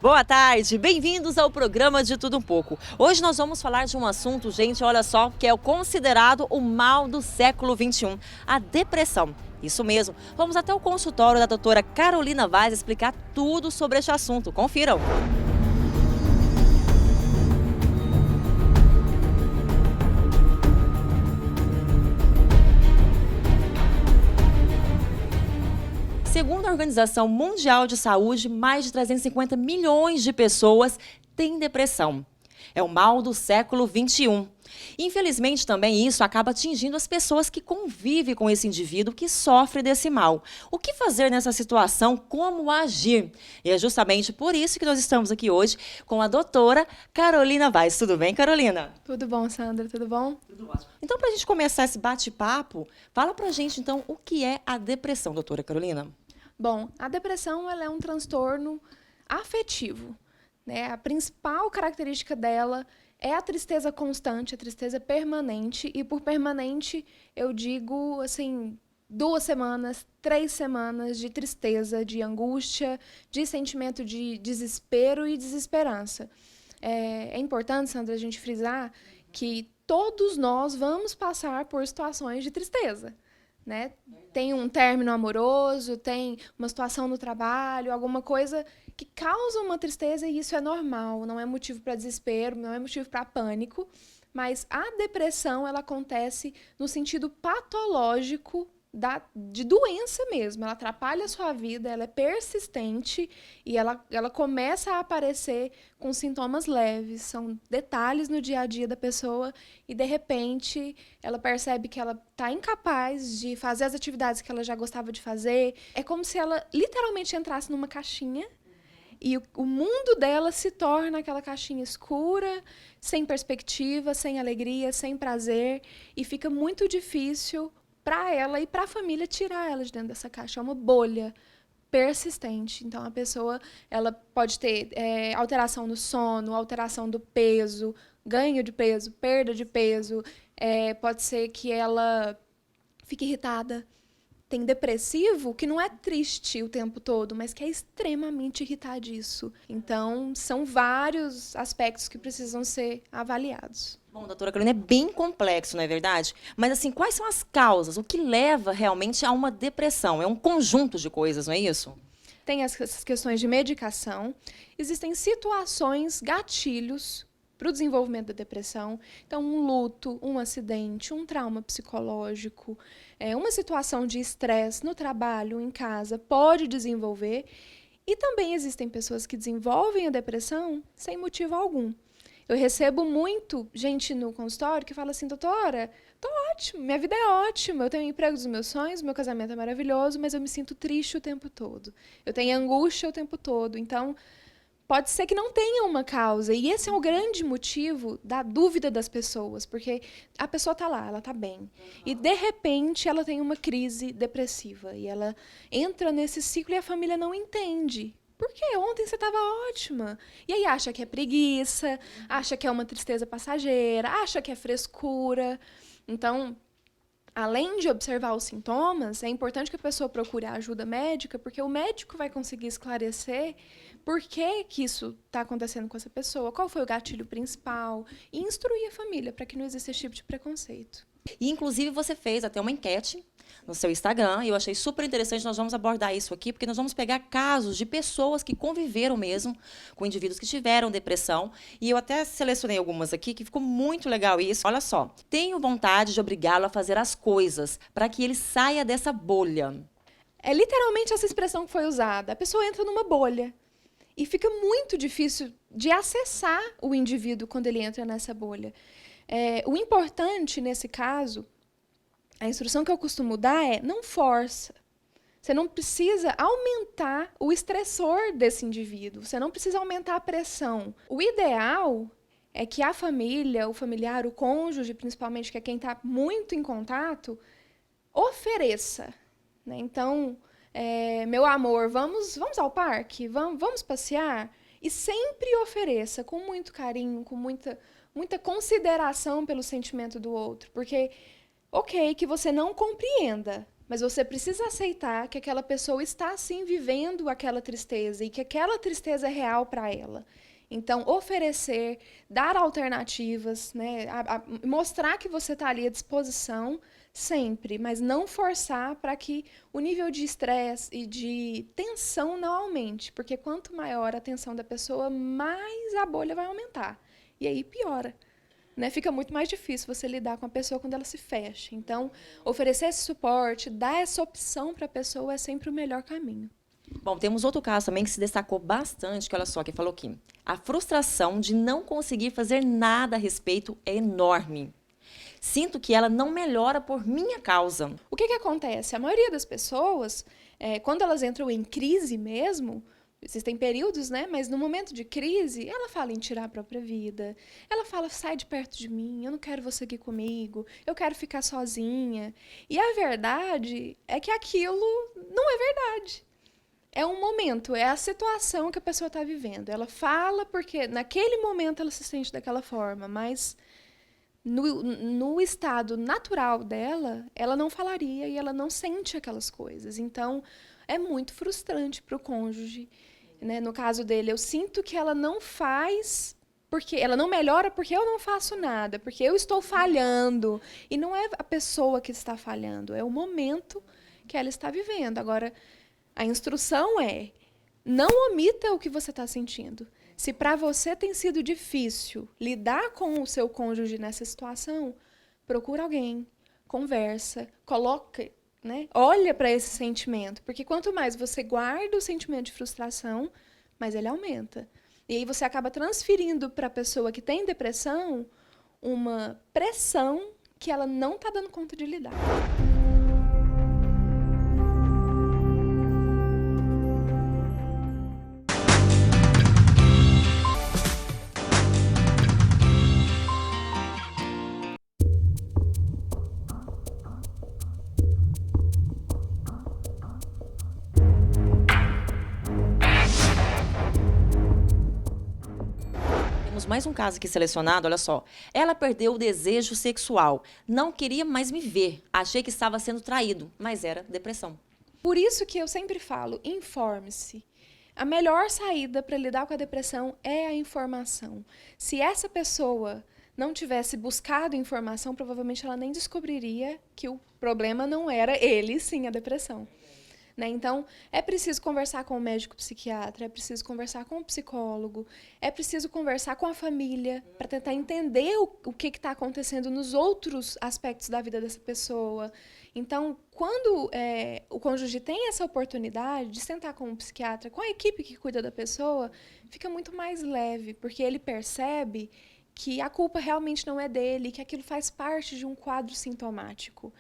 Boa tarde, bem-vindos ao programa De Tudo Um Pouco. Hoje nós vamos falar de um assunto, gente, olha só, que é o considerado o mal do século XXI, a depressão. Isso mesmo, vamos até o consultório da doutora Carolina Vaz explicar tudo sobre este assunto. Confiram! Segundo a Organização Mundial de Saúde, mais de 350 milhões de pessoas têm depressão. É o mal do século XXI. Infelizmente, também isso acaba atingindo as pessoas que convivem com esse indivíduo que sofre desse mal. O que fazer nessa situação? Como agir? E é justamente por isso que nós estamos aqui hoje com a doutora Carolina Vaz. Tudo bem, Carolina? Tudo bom, Sandra? Tudo bom? Tudo ótimo. Então, para a gente começar esse bate-papo, fala para a gente, então, o que é a depressão, doutora Carolina? Bom, a depressão ela é um transtorno afetivo, né? A principal característica dela é a tristeza constante, a tristeza permanente. E por permanente, eu digo, assim, 2 semanas, 3 semanas de tristeza, de angústia, de sentimento de desespero e desesperança. É importante, Sandra, a gente frisar que todos nós vamos passar por situações de tristeza, né? Tem um término amoroso, tem uma situação no trabalho, alguma coisa que causa uma tristeza e isso é normal, não é motivo para desespero, não é motivo para pânico, mas a depressão ela acontece no sentido patológico de doença mesmo, ela atrapalha a sua vida, ela é persistente e ela começa a aparecer com sintomas leves, são detalhes no dia a dia da pessoa e de repente ela percebe que ela está incapaz de fazer as atividades que ela já gostava de fazer, é como se ela literalmente entrasse numa caixinha e o mundo dela se torna aquela caixinha escura, sem perspectiva, sem alegria, sem prazer e fica muito difícil para ela e para a família tirar ela de dentro dessa caixa. É uma bolha persistente. Então, a pessoa ela pode ter alteração no sono, alteração do peso, ganho de peso, perda de peso. Pode ser que ela fique irritada. Tem depressivo que não é triste o tempo todo, mas que é extremamente irritadiço. Então, são vários aspectos que precisam ser avaliados. Bom, doutora Carolina, é bem complexo, não é verdade? Mas, assim, quais são as causas? O que leva realmente a uma depressão? É um conjunto de coisas, não é isso? Tem essas questões de medicação. Existem situações, gatilhos para o desenvolvimento da depressão. Então, um luto, um acidente, um trauma psicológico, uma situação de estresse no trabalho, em casa, pode desenvolver. E também existem pessoas que desenvolvem a depressão sem motivo algum. Eu recebo muito gente no consultório que fala assim, doutora, tô ótimo, minha vida é ótima, eu tenho o emprego dos meus sonhos, meu casamento é maravilhoso, mas eu me sinto triste o tempo todo. Eu tenho angústia o tempo todo. Então, pode ser que não tenha uma causa. E esse é o grande motivo da dúvida das pessoas, porque a pessoa está lá, ela está bem. E, de repente, ela tem uma crise depressiva. E ela entra nesse ciclo e a família não entende. Por quê? Ontem você estava ótima. E aí acha que é preguiça, acha que é uma tristeza passageira, acha que é frescura. Então, além de observar os sintomas, é importante que a pessoa procure a ajuda médica, porque o médico vai conseguir esclarecer por que isso está acontecendo com essa pessoa, qual foi o gatilho principal, e instruir a família para que não exista esse tipo de preconceito. E, inclusive, você fez até uma enquete no seu Instagram, e eu achei super interessante, nós vamos abordar isso aqui, porque nós vamos pegar casos de pessoas que conviveram mesmo com indivíduos que tiveram depressão, e eu até selecionei algumas aqui, que ficou muito legal isso. Olha só, tenho vontade de obrigá-lo a fazer as coisas, para que ele saia dessa bolha. É literalmente essa expressão que foi usada, a pessoa entra numa bolha, e fica muito difícil de acessar o indivíduo quando ele entra nessa bolha. O importante, nesse caso, a instrução que eu costumo dar é não força. Você não precisa aumentar o estressor desse indivíduo. Você não precisa aumentar a pressão. O ideal é que a família, o familiar, o cônjuge, principalmente, que é quem está muito em contato, ofereça. Né? Então, meu amor, vamos ao parque? Vamos passear? E sempre ofereça com muito carinho, com muita consideração pelo sentimento do outro. Porque ok, que você não compreenda, Mas você precisa aceitar que aquela pessoa está, sim, vivendo aquela tristeza e que aquela tristeza é real para ela. Então, oferecer, dar alternativas, né? Mostrar que você está ali à disposição sempre, mas não forçar para que o nível de estresse e de tensão não aumente. Porque quanto maior a tensão da pessoa, mais a bolha vai aumentar. E aí piora. Né, fica muito mais difícil você lidar com a pessoa quando ela se fecha. Então, oferecer esse suporte, dar essa opção para a pessoa é sempre o melhor caminho. Bom, temos outro caso também que se destacou bastante, que olha só, que falou aqui. A frustração de não conseguir fazer nada a respeito é enorme. Sinto que ela não melhora por minha causa. O que acontece? A maioria das pessoas, quando elas entram em crise mesmo, existem períodos, né? Mas no momento de crise, ela fala em tirar a própria vida. Ela fala, sai de perto de mim, eu não quero você aqui comigo, eu quero ficar sozinha. E a verdade é que aquilo não é verdade. É um momento, é a situação que a pessoa está vivendo. Ela fala porque naquele momento ela se sente daquela forma, mas no estado natural dela, ela não falaria e ela não sente aquelas coisas. Então, é muito frustrante para o cônjuge. Né? No caso dele, eu sinto que ela não faz, porque ela não melhora porque eu não faço nada, porque eu estou falhando. E não é a pessoa que está falhando, é o momento que ela está vivendo. Agora, a instrução é, não omita o que você está sentindo. Se para você tem sido difícil lidar com o seu cônjuge nessa situação, procura alguém, conversa, coloca, né? Olha para esse sentimento, porque quanto mais você guarda o sentimento de frustração, mais ele aumenta. E aí você acaba transferindo para a pessoa que tem depressão uma pressão que ela não está dando conta de lidar. Mais um caso aqui selecionado, olha só. Ela perdeu o desejo sexual. Não queria mais me ver. Achei que estava sendo traído, mas era depressão. Por isso que eu sempre falo, informe-se. A melhor saída para lidar com a depressão é a informação. Se essa pessoa não tivesse buscado informação, provavelmente ela nem descobriria que o problema não era ele, sim a depressão. Né? Então, é preciso conversar com o médico psiquiatra, é preciso conversar com o psicólogo, é preciso conversar com a família para tentar entender o que está acontecendo nos outros aspectos da vida dessa pessoa. Então, quando o cônjuge tem essa oportunidade de sentar com o psiquiatra, com a equipe que cuida da pessoa, fica muito mais leve, porque ele percebe que a culpa realmente não é dele, que aquilo faz parte de um quadro sintomático.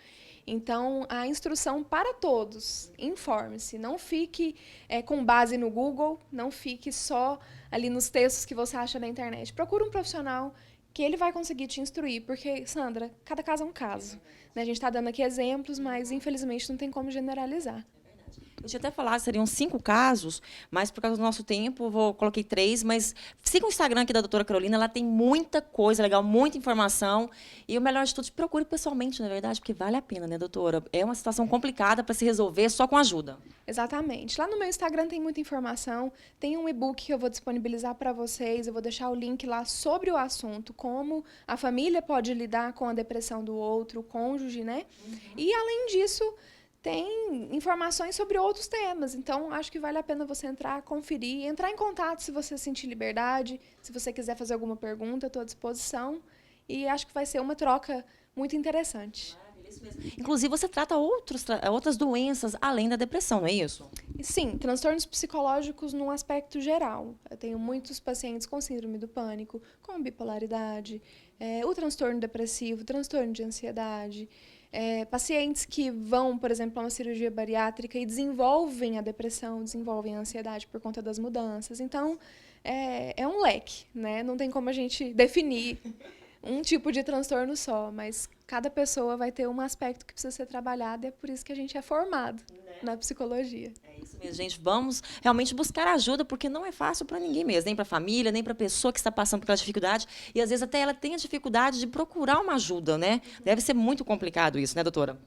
Então, a instrução para todos, informe-se, não fique com base no Google, não fique só ali nos textos que você acha na internet. Procure um profissional que ele vai conseguir te instruir, porque, Sandra, cada caso é um caso. Né? A gente está dando aqui exemplos, mas infelizmente não tem como generalizar. Eu tinha até falado que seriam 5 casos, mas por causa do nosso tempo, coloquei 3, mas siga o Instagram aqui da doutora Carolina, ela tem muita coisa legal, muita informação, e o melhor de tudo, procure pessoalmente, na verdade, porque vale a pena, né, doutora? É uma situação complicada para se resolver só com ajuda. Exatamente. Lá no meu Instagram tem muita informação, tem um e-book que eu vou disponibilizar para vocês, eu vou deixar o link lá sobre o assunto, como a família pode lidar com a depressão do outro, o cônjuge, né? E, além disso, tem informações sobre outros temas. Então, acho que vale a pena você entrar, conferir, entrar em contato se você sentir liberdade, se você quiser fazer alguma pergunta, estou à disposição. E acho que vai ser uma troca muito interessante. Isso mesmo. Inclusive, você trata outras doenças além da depressão, não é isso? Sim, transtornos psicológicos num aspecto geral. Eu tenho muitos pacientes com síndrome do pânico, com bipolaridade, o transtorno depressivo, transtorno de ansiedade, pacientes que vão, por exemplo, a uma cirurgia bariátrica e desenvolvem a depressão, desenvolvem a ansiedade por conta das mudanças. Então, é um leque, né? Não tem como a gente definir um tipo de transtorno só, mas cada pessoa vai ter um aspecto que precisa ser trabalhado e é por isso que a gente é formado na psicologia. É isso mesmo, gente. Vamos realmente buscar ajuda, porque não é fácil para ninguém mesmo, nem para a família, nem para a pessoa que está passando por aquela dificuldade. E, às vezes, até ela tem a dificuldade de procurar uma ajuda, né? Deve ser muito complicado isso, né, doutora?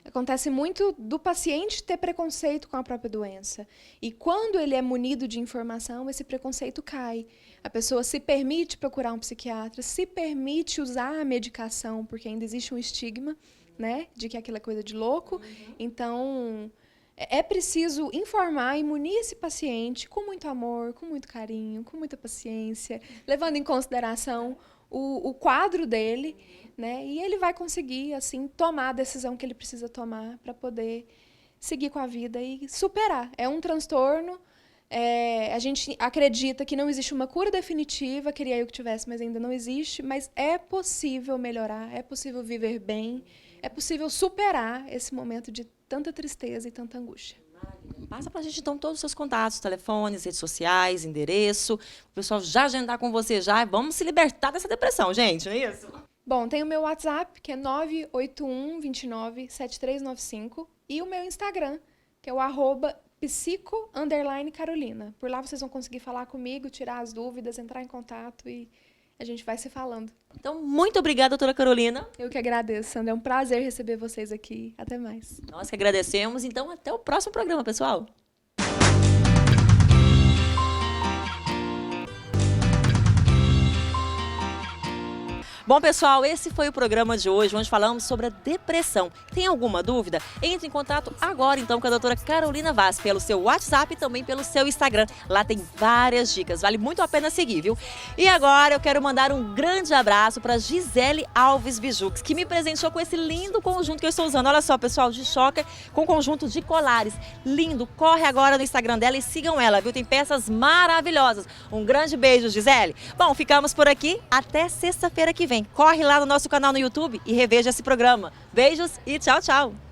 Acontece muito do paciente ter preconceito com a própria doença. E quando ele é munido de informação, esse preconceito cai. A pessoa se permite procurar um psiquiatra, se permite usar a medicação, porque ainda existe um estigma, né, de que aquilo é coisa de louco. Então, é preciso informar e munir esse paciente com muito amor, com muito carinho, com muita paciência, levando em consideração o quadro dele, né? E ele vai conseguir, assim, tomar a decisão que ele precisa tomar para poder seguir com a vida e superar. É um transtorno, a gente acredita que não existe uma cura definitiva, queria eu que tivesse, mas ainda não existe, mas é possível melhorar, é possível viver bem, é possível superar esse momento de tanta tristeza e tanta angústia. Passa pra gente, então, todos os seus contatos, telefones, redes sociais, endereço. O pessoal já agendar com você já. Vamos se libertar dessa depressão, gente, não é isso? Bom, tem o meu WhatsApp, que é 981297395, e o meu Instagram, que é o @psico_carolina. Por lá vocês vão conseguir falar comigo, tirar as dúvidas, entrar em contato e a gente vai se falando. Então, muito obrigada, doutora Carolina. Eu que agradeço, Sandra. É um prazer receber vocês aqui. Até mais. Nós que agradecemos. Então, até o próximo programa, pessoal. Bom, pessoal, esse foi o programa de hoje, onde falamos sobre a depressão. Tem alguma dúvida? Entre em contato agora, então, com a doutora Carolina Vaz, pelo seu WhatsApp e também pelo seu Instagram. Lá tem várias dicas, vale muito a pena seguir, viu? E agora eu quero mandar um grande abraço para Gisele Alves Bijux, que me presenteou com esse lindo conjunto que eu estou usando. Olha só, pessoal, de choca com conjunto de colares. Lindo! Corre agora no Instagram dela e sigam ela, viu? Tem peças maravilhosas. Um grande beijo, Gisele. Bom, ficamos por aqui. Até sexta-feira que vem. Corre lá no nosso canal no YouTube e reveja esse programa. Beijos e tchau, tchau!